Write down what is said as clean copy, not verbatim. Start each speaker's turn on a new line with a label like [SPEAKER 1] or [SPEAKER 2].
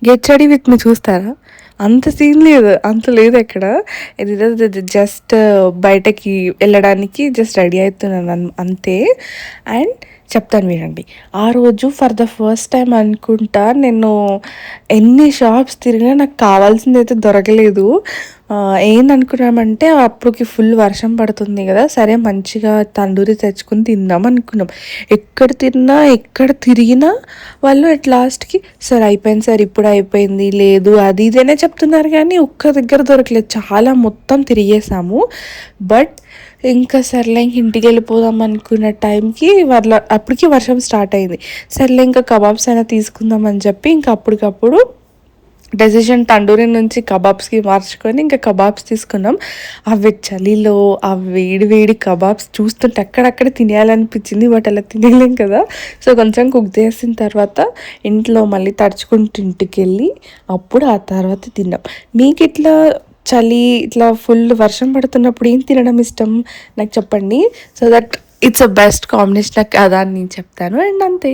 [SPEAKER 1] Get ready with me చూస్తారా? అంత scene లేదు. అంత లేదు ఎక్కడ. ఇదేదో జస్ట్ బయటకి వెళ్ళడానికి జస్ట్ రెడీ అవుతున్నాను అంతే. అండ్ చెప్తాను వినండి. ఆ రోజు ఫర్ ద ఫస్ట్ టైం అనుకుంటా నేను ఎన్ని షాప్స్ తిరిగినా నాకు కావాల్సిందైతే దొరకలేదు. ఏందనుకున్నామంటే అప్పటికి ఫుల్ వర్షం పడుతుంది కదా! సరే మంచిగా తందూరి తెచ్చుకొని తిందాం అనుకున్నాం. ఎక్కడ తిరిగినా వాళ్ళు అట్ లాస్ట్‌కి సార్ అయిపోయింది సార్, ఇప్పుడే అయిపోయింది. లేదు అది ఇది అనే చెప్తున్నారు కానీ ఒక్క దగ్గర దొరకలేదు. చాలా మొత్తం తిరిగేసాము. బట్ ఇంకా సర్లే ఇంక ఇంటికెళ్ళిపోదాం అనుకున్న టైంకి అప్పటికి వర్షం స్టార్ట్ అయింది. సర్లే ఇంకా కబాబ్స్ అయినా తీసుకుందాం అని చెప్పి ఇంకా అప్పటికప్పుడు డెసిషన్ తండూరి నుంచి కబాబ్స్కి మార్చుకొని ఇంకా కబాబ్స్ తీసుకున్నాం. అవి చలిలో ఆ వేడి వేడి కబాబ్స్ చూస్తుంటే అక్కడక్కడ తినేయాలనిపించింది. బట్ అలా తినలేం కదా! సో కొంచెం కుక్ చేసిన తర్వాత ఇంట్లో మళ్ళీ తడుచుకుంటూ ఇంటికెళ్ళి అప్పుడు ఆ తర్వాత తిన్నాం. మీకు ఇట్లా చలి ఇట్లా ఫుల్ వర్షం పడుతున్నప్పుడు ఏం తినడం ఇష్టం నాకు చెప్పండి. So that it's a best combination కదా అని నేను చెప్తాను. అండ్ అంతే.